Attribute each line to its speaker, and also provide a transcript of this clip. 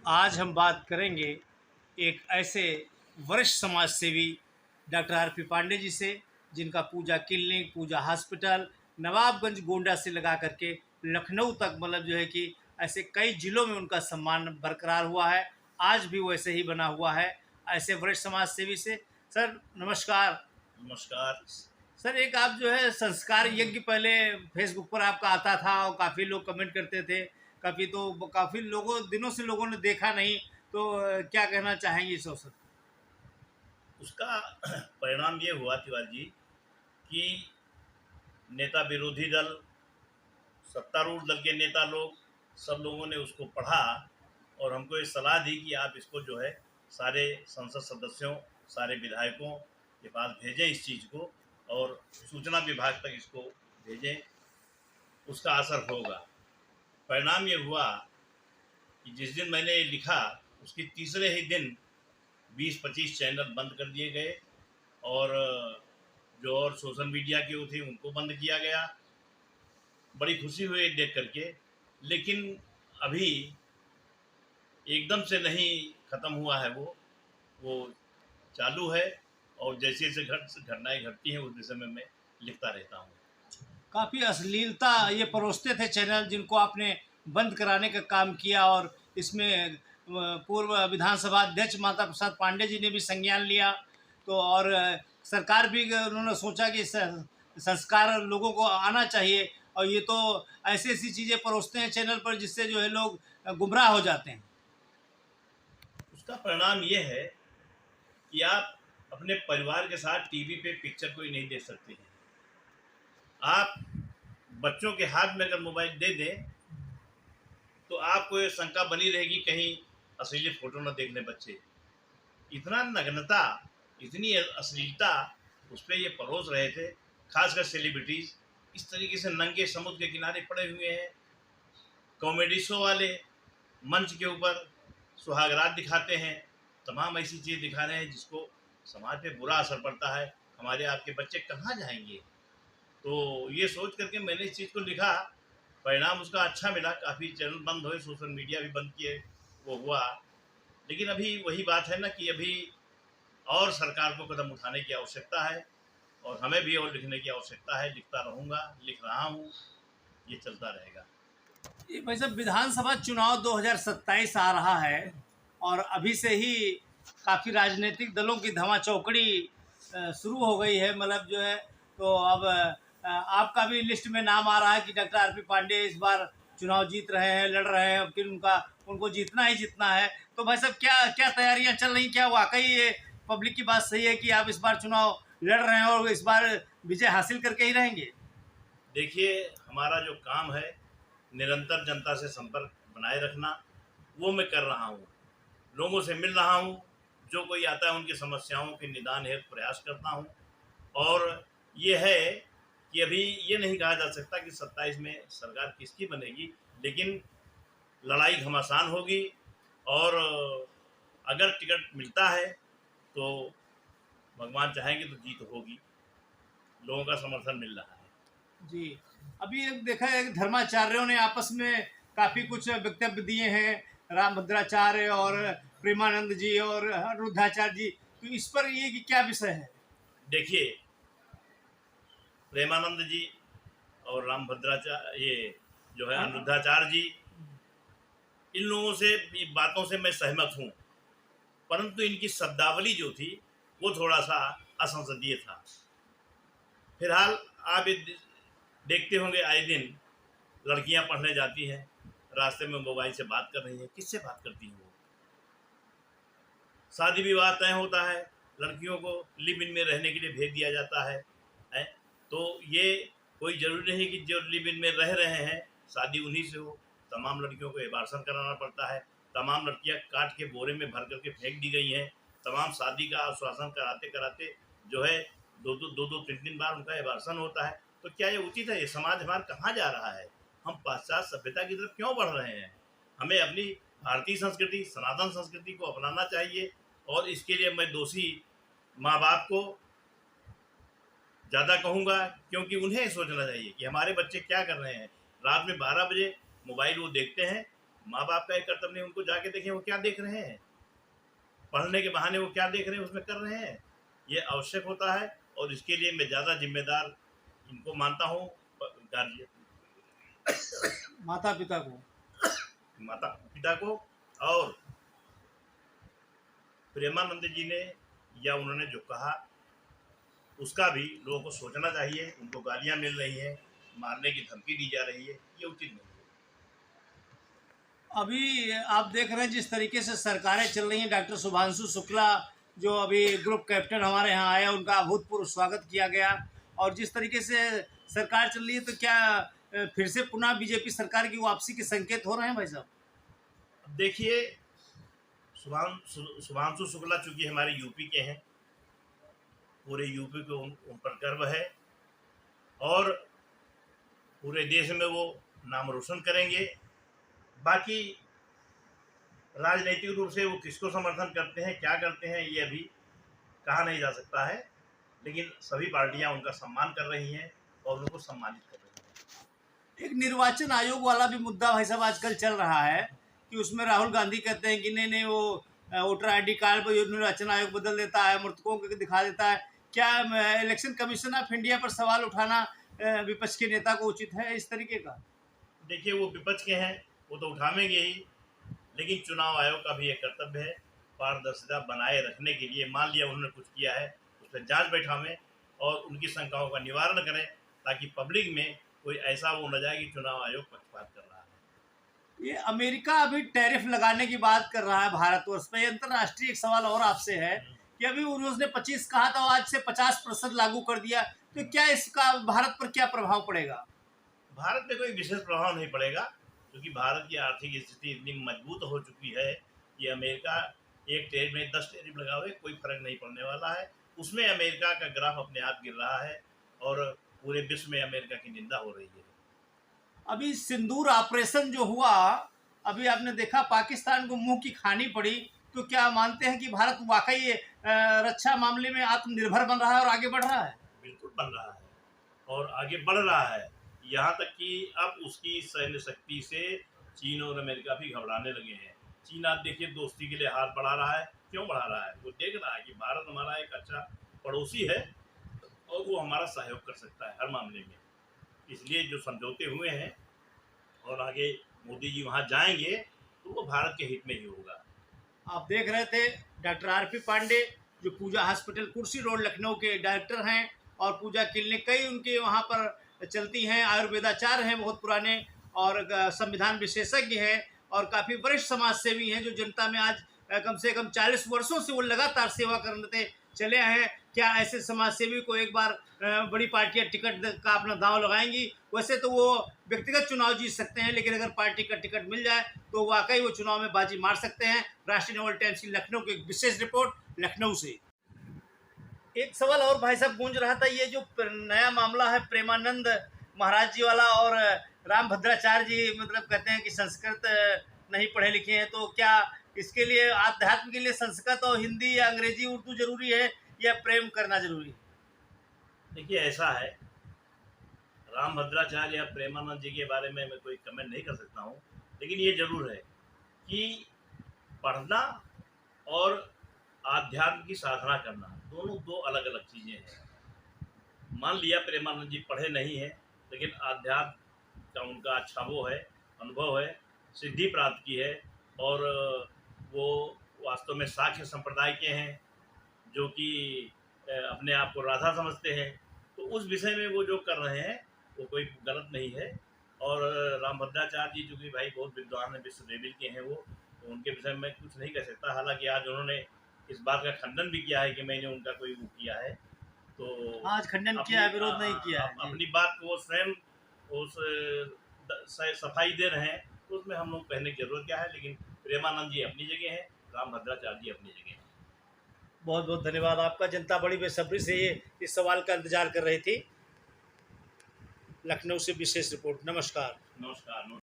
Speaker 1: आज हम बात करेंगे एक ऐसे वरिष्ठ समाज सेवी डॉक्टर आर.पी. पांडे जी से, जिनका पूजा क्लिनिक, पूजा हॉस्पिटल, नवाबगंज गोंडा से लगा करके लखनऊ तक, मतलब जो है कि ऐसे कई जिलों में उनका सम्मान बरकरार हुआ है। आज भी वैसे ही बना हुआ है। ऐसे वरिष्ठ समाज सेवी से सर नमस्कार।
Speaker 2: नमस्कार।
Speaker 1: सर एक आप जो है संस्कार यज्ञ पहले फेसबुक पर आपका आता था और काफ़ी लोग कमेंट करते थे। काफ़ी लोगों दिनों से लोगों ने देखा नहीं, तो क्या कहना चाहेंगे इस अवसर पर?
Speaker 2: उसका परिणाम ये हुआ तिवारी जी कि नेता विरोधी दल, सत्तारूढ़ दल के नेता लोग, सब लोगों ने उसको पढ़ा और हमको ये सलाह दी कि आप इसको जो है सारे संसद सदस्यों, सारे विधायकों के पास भेजें इस चीज़ को, और सूचना विभाग तक इसको भेजें, उसका असर होगा। परिणाम ये हुआ कि जिस दिन मैंने ये लिखा उसके तीसरे ही दिन 20-25 चैनल बंद कर दिए गए, और जो और सोशल मीडिया के वो थे उनको बंद किया गया। बड़ी खुशी हुई देख करके। लेकिन अभी एकदम से नहीं ख़त्म हुआ है, वो चालू है, और जैसे जैसे घटनाएं घटती हैं उस विषय में मैं लिखता रहता हूँ।
Speaker 1: काफ़ी अश्लीलता ये परोसते थे चैनल, जिनको आपने बंद कराने का काम किया, और इसमें पूर्व विधानसभा अध्यक्ष माता प्रसाद पांडे जी ने भी संज्ञान लिया। तो और सरकार भी उन्होंने सोचा कि संस्कार लोगों को आना चाहिए, और ये तो ऐसी ऐसी चीज़ें परोसते हैं चैनल पर जिससे जो है लोग गुमराह हो जाते हैं।
Speaker 2: उसका परिणाम ये है कि आप अपने परिवार के साथ टीवी पे पिक्चर कोई नहीं देख सकते हैं। आप बच्चों के हाथ में अगर मोबाइल दे दें तो आपको ये शंका बनी रहेगी कहीं अश्लील फोटो न देख लें बच्चे। इतना नग्नता, इतनी अश्लीलता उस पर ये परोस रहे थे, खासकर सेलिब्रिटीज इस तरीके से नंगे समुद्र के किनारे पड़े हुए हैं। कॉमेडी शो वाले मंच के ऊपर सुहागरात दिखाते हैं, तमाम ऐसी चीज़ दिखा रहे हैं जिसको समाज पे बुरा असर पड़ता है। हमारे आपके बच्चे कहाँ जाएंगे? तो ये सोच करके मैंने इस चीज़ को लिखा। परिणाम उसका अच्छा मिला, काफ़ी चैनल बंद हुए, सोशल मीडिया भी बंद किए, वो हुआ। लेकिन अभी वही बात है ना कि अभी और सरकार को कदम उठाने की आवश्यकता है, और हमें भी और लिखने की आवश्यकता है। लिखता रहूँगा, लिख रहा हूँ, ये चलता रहेगा।
Speaker 1: ये भाई साहब विधानसभा चुनाव 2027 आ रहा है, और अभी से ही काफ़ी राजनीतिक दलों की धमाचौकड़ी शुरू हो गई है, मतलब जो है। तो अब आपका भी लिस्ट में नाम आ रहा है कि डॉक्टर आर.पी. पांडे इस बार चुनाव जीत रहे हैं, लड़ रहे हैं, फिर उनको जीतना ही जीतना है। तो भाई साहब क्या क्या तैयारियां चल रही, क्या वाकई ये पब्लिक की बात सही है कि आप इस बार चुनाव लड़ रहे हैं और इस बार विजय हासिल करके ही रहेंगे?
Speaker 2: देखिए, हमारा जो काम है निरंतर जनता से संपर्क बनाए रखना, वो मैं कर रहा हूँ। लोगों से मिल रहा हूँ, जो कोई आता है उनकी समस्याओं के निदान हेतु प्रयास करता हूँ। और ये है कि अभी ये नहीं कहा जा सकता कि 27 में सरकार किसकी बनेगी, लेकिन लड़ाई घमासान होगी, और अगर टिकट मिलता है तो भगवान चाहेंगे तो जीत होगी। लोगों का समर्थन मिल रहा है।
Speaker 1: जी। अभी एक देखा है कि धर्माचार्यों ने आपस में काफ़ी कुछ वक्तव्य दिए हैं, रामभद्राचार्य और प्रेमानंद जी और अनिरुद्धाचार्य जी। तो इस पर ये कि क्या विषय है?
Speaker 2: देखिए, प्रेमानंद जी और रामभद्राचार्य, ये जो है
Speaker 1: अ-
Speaker 2: अनिरुद्धाचार्य जी, इन लोगों से बातों से मैं सहमत हूँ, परंतु इनकी शब्दावली जो थी वो थोड़ा सा असंसदीय था। फिलहाल आप ये देखते होंगे आए दिन लड़कियां पढ़ने जाती हैं, रास्ते में मोबाइल से बात कर रही हैं। किससे बात करती हैं वो? शादी विवाह तय होता है, लड़कियों को लिव इन में रहने के लिए भेज दिया जाता है। तो ये कोई ज़रूरी नहीं कि जो लिव इन में रह रहे हैं शादी उन्हीं से हो। तमाम लड़कियों को एबार्सन कराना पड़ता है। तमाम लड़कियां काट के बोरे में भर करके फेंक दी गई हैं। तमाम शादी का आश्वासन कराते कराते जो है दो दो तीन तीन बार उनका एबार्सन होता है। तो क्या ये उचित है? ये समाज हमारा कहाँ जा रहा है? हम पाश्चात्य सभ्यता की तरफ क्यों बढ़ रहे हैं? हमें अपनी भारतीय संस्कृति, सनातन संस्कृति को अपनाना चाहिए। और इसके लिए मैं दोषी माँ बाप को ज़्यादा कहूँगा, क्योंकि उन्हें सोचना चाहिए कि हमारे बच्चे क्या कर रहे हैं। रात में 12 बजे मोबाइल वो देखते हैं, माँ बाप का एक कर्तव्य नहीं, उनको जाके देखें वो क्या देख रहे हैं, पढ़ने के बहाने वो क्या देख रहे हैं उसमें कर रहे हैं, ये आवश्यक होता है। और इसके लिए मैं ज़्यादा जिम्मेदार इनको मानता हूँ, गार्जियन,
Speaker 1: माता पिता को।
Speaker 2: माता पिता को। और प्रेमानंद जी ने या उन्होंने जो कहा उसका भी लोगों को सोचना चाहिए। उनको गालियां मिल रही हैं, मारने की धमकी दी जा रही है, ये उचित नहीं है।
Speaker 1: अभी आप देख रहे हैं जिस तरीके से सरकारें चल रही हैं, डॉक्टर शुभांशु शुक्ला जो अभी ग्रुप कैप्टन हमारे यहाँ आए, उनका अभूतपूर्व स्वागत किया गया। और जिस तरीके से सरकार चल रही है, तो क्या फिर से पुनः बीजेपी सरकार की वापसी के संकेत हो रहे हैं भाई साहब?
Speaker 2: अब देखिए, शुभांशु शुक्ला चूंकि हमारे यूपी के हैं, पूरे यूपी को उन पर गर्व है और पूरे देश में वो नाम रोशन करेंगे। बाकी राजनीतिक रूप से वो किसको समर्थन करते हैं, क्या करते हैं, ये अभी कहा नहीं जा सकता है, लेकिन सभी पार्टियां उनका सम्मान कर रही हैं और उनको सम्मानित कर रही हैं।
Speaker 1: एक निर्वाचन आयोग वाला भी मुद्दा भाई साहब आजकल चल रहा है कि उसमें राहुल गांधी कहते हैं कि नहीं वो वोटर आईडी कार्ड पर निर्वाचन आयोग बदल देता है, मृतकों को दिखा देता है। क्या इलेक्शन कमीशन ऑफ इंडिया पर सवाल उठाना विपक्ष के नेता को उचित है इस तरीके का?
Speaker 2: देखिए, वो विपक्ष के हैं, वो तो उठावेंगे ही, लेकिन चुनाव आयोग का भी एक कर्तव्य है पारदर्शिता बनाए रखने के लिए। मान लिया उन्होंने कुछ किया है, उस पर जाँच बैठावें और उनकी शंकाओं का निवारण करें, ताकि पब्लिक में कोई ऐसा वो न जाए कि चुनाव आयोग पक्षपात कर रहा है।
Speaker 1: ये अमेरिका अभी टैरिफ लगाने की बात कर रहा है भारतवर्ष पे। अंतर्राष्ट्रीय एक सवाल और आपसे है कि अभी उसने 25 कहा था, आज से 50% लागू कर दिया, तो क्या इसका भारत पर क्या प्रभाव पड़ेगा?
Speaker 2: भारत में कोई विशेष प्रभाव नहीं पड़ेगा, क्योंकि भारत की आर्थिक स्थिति इतनी मजबूत हो चुकी है कि अमेरिका एक टैरिफ में 10 टैरिफ लगावे, कोई फर्क नहीं पड़ने वाला है। उसमें अमेरिका का ग्राफ अपने आप गिर रहा है और पूरे विश्व में अमेरिका की निंदा हो रही है।
Speaker 1: अभी सिंदूर ऑपरेशन जो हुआ, अभी आपने देखा पाकिस्तान को मुंह की खानी पड़ी, तो क्या मानते हैं कि भारत वाकई रक्षा मामले में आत्मनिर्भर बन रहा है और आगे बढ़ रहा है?
Speaker 2: बिल्कुल बन रहा है और आगे बढ़ रहा है, यहाँ तक कि अब उसकी सैन्य शक्ति से चीन और अमेरिका भी घबराने लगे हैं। चीन आप देखिए दोस्ती के लिए हाथ बढ़ा रहा है। क्यों बढ़ा रहा है? वो देख रहा है कि भारत हमारा एक अच्छा पड़ोसी है और वो हमारा सहयोग कर सकता है हर मामले में। इसलिए जो समझौते हुए हैं और आगे मोदी जी वहाँ जाएंगे तो वो भारत के हित में ही होगा।
Speaker 1: आप देख रहे थे डॉक्टर आर.पी. पांडे जो पूजा हॉस्पिटल कुर्सी रोड लखनऊ के डायरेक्टर हैं, और पूजा क्लिनिक कई उनके वहाँ पर चलती हैं, आयुर्वेदाचार्य हैं बहुत पुराने, और संविधान विशेषज्ञ हैं और काफ़ी वरिष्ठ समाज सेवी हैं, जो जनता में आज कम से कम 40 वर्षों से वो लगातार सेवा करते चले आए हैं। क्या ऐसे समाज सेवी को एक बार बड़ी पार्टियां टिकट का अपना दांव लगाएंगी? वैसे तो वो व्यक्तिगत चुनाव जीत सकते हैं, लेकिन अगर पार्टी का टिकट मिल जाए तो वाकई वो चुनाव में बाजी मार सकते हैं। राष्ट्रीय नवल टाइम्स की लखनऊ की एक विशेष रिपोर्ट लखनऊ से। एक सवाल और भाई साहब गूंज रहा था, ये जो नया मामला है प्रेमानंद महाराज जी वाला, और रामभद्राचार्य जी मतलब कहते हैं कि संस्कृत नहीं पढ़े लिखे हैं, तो क्या इसके लिए आध्यात्म के लिए संस्कृत और हिंदी या अंग्रेजी उर्दू जरूरी है या प्रेम करना जरूरी है?
Speaker 2: देखिए, ऐसा है, रामभद्राचार्य या प्रेमानंद जी के बारे में मैं कोई कमेंट नहीं कर सकता हूँ, लेकिन ये जरूर है कि पढ़ना और आध्यात्म की साधना करना दोनों दो अलग अलग चीज़ें हैं। मान लिया प्रेमानंद जी पढ़े नहीं हैं, लेकिन आध्यात्म का उनका अच्छा वो है, अनुभव है, सिद्धि प्राप्त की है, और वो वास्तव में साक्ष्य संप्रदाय के हैं जो कि अपने आप को राधा समझते हैं। तो उस विषय में वो जो कर रहे हैं वो कोई गलत नहीं है। और रामभद्राचार्य जी जो कि भाई बहुत विद्वान हैं, विश्व लेवल के हैं वो, तो उनके विषय में कुछ नहीं कह सकता। हालांकि आज उन्होंने इस बात का खंडन भी किया है कि मैंने उनका कोई वो किया है, तो
Speaker 1: आज खंडन किया है, विरोध नहीं किया है।
Speaker 2: अपनी बात को वो स्वयं उस सफाई दे रहे हैं, तो उसमें हम लोग कहने की जरूरत क्या है। लेकिन प्रेमानंद जी अपनी जगह है, रामभद्राचार्य जी अपनी जगह है।
Speaker 1: बहुत बहुत धन्यवाद आपका। जनता बड़ी बेसब्री से ये इस सवाल का इंतजार कर रही थी। लखनऊ से विशेष रिपोर्ट। नमस्कार।
Speaker 2: नमस्कार।